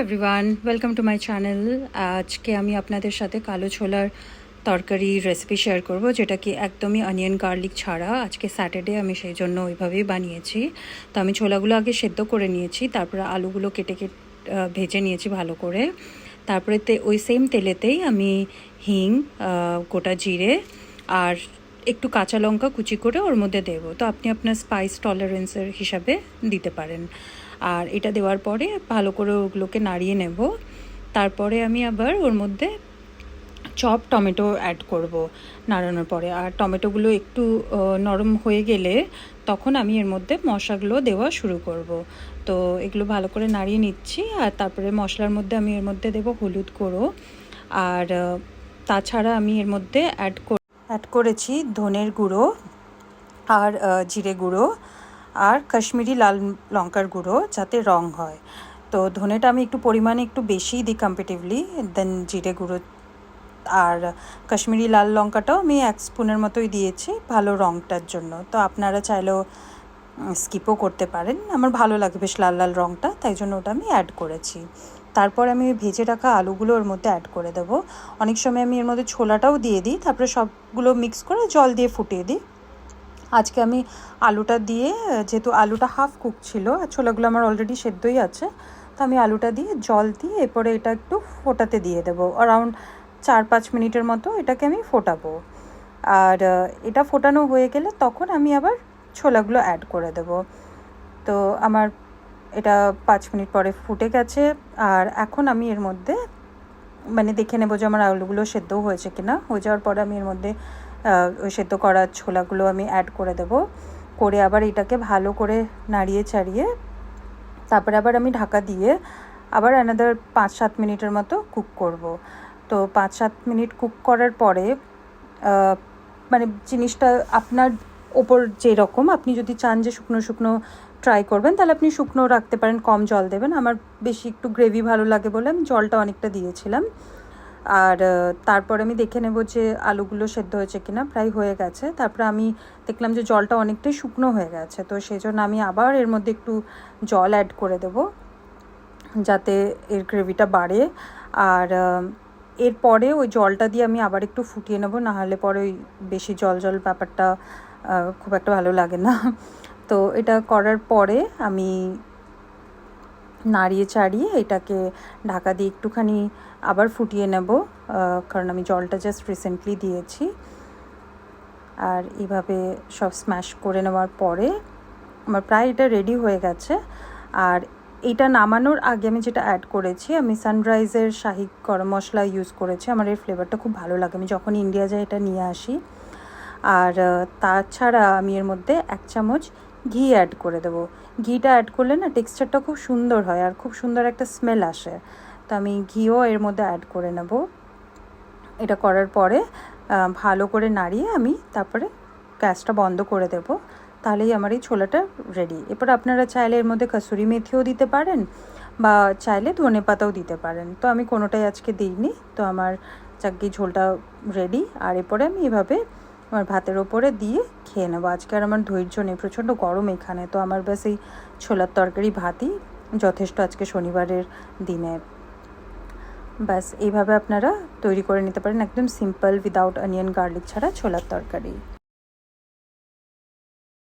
Everyone, welcome to my channel. আজকে আমি আপনাদের সাথে কালো ছোলার তরকারি রেসিপি শেয়ার করব, যেটা কি একদমই অনিয়ন গার্লিক ছাড়া। আজকে স্যাটারডে, আমি সেই জন্য ওইভাবেই বানিয়েছি। তো আমি ছোলাগুলো আগে সেদ্ধ করে নিয়েছি, তারপরে আলুগুলো কেটে ভেজে নিয়েছি ভালো করে। তারপরে ওই সেম তেলেতেই আমি হিং, গোটা জিরে আর একটু কাঁচা লঙ্কা কুচি করে ওর মধ্যে দেবো। তো আপনি আপনার স্পাইস টলারেন্সের হিসাবে দিতে পারেন। আর এটা দেওয়ার পরে ভালো করে ওগুলোকে নাড়িয়ে নেব। তারপরে আমি আবার ওর মধ্যে চপ টমেটো অ্যাড করব নাড়ানোর পরে। আর টমেটোগুলো একটু নরম হয়ে গেলে তখন আমি এর মধ্যে মশলাগুলো দেওয়া শুরু করব। তো এগুলো ভালো করে নাড়িয়ে নিচ্ছি। আর তারপরে মশলার মধ্যে আমি এর মধ্যে দেবো হলুদ গুঁড়ো। আর তাছাড়া আমি এর মধ্যে অ্যাড করেছি ধনের গুঁড়ো আর জিরে গুঁড়ো আর কাশ্মীরি লাল লঙ্কার গুঁড়ো, যাতে রং হয়। তো ধনেটা আমি একটু পরিমাণে একটু বেশিই দিই কম্পারেটিভলি দেন জিরে গুঁড়ো। আর কাশ্মীরি লাল লঙ্কাটাও আমি 1 স্পুনের মতোই দিয়েছি ভালো রঙটার জন্য। তো আপনারা চাইলেও স্কিপও করতে পারেন। আমার ভালো লাগে বেশ লাল লাল রঙটা, তাই জন্য ওটা আমি অ্যাড করেছি। তারপর আমি ভেজে রাখা আলুগুলো ওর মধ্যে অ্যাড করে দেবো। অনেক সময় আমি এর মধ্যে ছোলাটাও দিয়ে দিই, তারপরে সবগুলো মিক্স করে জল দিয়ে ফুটিয়ে দিই। আজকে আমি আলুটা দিয়ে, যেহেতু আলুটা হাফ কুক ছিল আর ছোলাগুলো আমার অলরেডি সেদ্ধই আছে, তো আমি আলুটা দিয়ে জল দিয়ে এরপরে এটা একটু ফোটাতে দিয়ে দেবো। অ্যারাউন্ড 4-5 মিনিটের মতো এটাকে আমি ফোটাবো। আর এটা ফোটানো হয়ে গেলে তখন আমি আবার ছোলাগুলো অ্যাড করে দেবো। তো আমার এটা 5 মিনিট পরে ফুটে গেছে। আর এখন আমি এর মধ্যে দেখে নেবো যে আমার আলুগুলো সেদ্ধও হয়েছে কিনা। হয়ে যাওয়ার পরে আমি এর মধ্যে ওই সেদ্ধ করা ছোলাগুলো আমি অ্যাড করে দেবো। করে আবার এটাকে ভালো করে নাড়িয়ে চাড়িয়ে তারপরে আবার আমি ঢাকা দিয়ে আবার অ্যানাদার 5-7 মিনিটের মতো কুক করব। তো 5-7 মিনিট কুক করার পরে জিনিসটা আপনার ওপর যেরকম, আপনি যদি চান যে শুকনো শুকনো ট্রাই করবেন, তাহলে আপনি শুকনো রাখতে পারেন, কম জল দেবেন। আমার বেশি একটু গ্রেভি ভালো লাগে বলে আমি জলটা অনেকটা দিয়েছিলাম। আর তারপরে আমি দেখে নেব যে আলুগুলো সেদ্ধ হয়েছে কিনা। প্রায় হয়ে গেছে। তারপরে আমি দেখলাম যে জলটা অনেকটাই শুকনো হয়ে গেছে, তো সেই জন্য আমি আবার এর মধ্যে একটু জল অ্যাড করে দেব, যাতে এর গ্রেভিটা বাড়ে। আর এরপরে ওই জলটা দিয়ে আমি আবার একটু ফুটিয়ে নেব, নাহলে পরে ওই বেশি জল জল ব্যাপারটা খুব একটা ভালো লাগে না। তো এটা করার পরে আমি নাড়িয়ে চাড়িয়ে এটাকে ঢাকা দিয়ে একটুখানি আবার ফুটিয়ে নেব, কারণ আমি জলটা জাস্ট রিসেন্টলি দিয়েছি। আর এইভাবে সব স্ম্যাশ করে নেওয়ার পরে আমার প্রায় এটা রেডি হয়ে গেছে। আর এটা নামানোর আগে আমি যেটা অ্যাড করেছি, আমি সানরাইজের শাহি গরম মশলা ইউজ করেছি। আমার এর ফ্লেভারটা খুব ভালো লাগে, আমি যখন ইন্ডিয়া যাই এটা নিয়ে আসি। আর তাছাড়া আমি এর মধ্যে 1 চামচ ঘি অ্যাড করে দেবো। ঘিটা অ্যাড করলে না টেক্সচারটা খুব সুন্দর হয় আর খুব সুন্দর একটা স্মেল আসে। তো আমি ঘিও এর মধ্যে অ্যাড করে নেব। এটা করার পরে ভালো করে নাড়িয়ে আমি তারপরে গ্যাসটা বন্ধ করে দেব। তাহলেই আমার এই ছোলাটা রেডি। এরপর আপনারা চাইলে এর মধ্যে কাসুরি মেথিও দিতে পারেন, বা চাইলে ধনেপাতাও দিতে পারেন। তো আমি কোনোটাই আজকে দিইনি। তো আমার চাকরি ঝোলটা রেডি। আর এরপরে আমি এভাবে আমার ভাতের ওপরে দিয়ে খেয়ে নেবো। আজকে আর আমার ধৈর্য নেই, প্রচণ্ড গরম এখানে। তো আমার ব্যাস এই ছোলার তরকারি ভাতই যথেষ্ট আজকে শনিবারের দিনে। ব্যাস এইভাবে আপনারা তৈরি করে নিতে পারেন, একদম সিম্পল, উইদাউট অনিয়ন গার্লিক ছাড়া ছোলার তরকারি।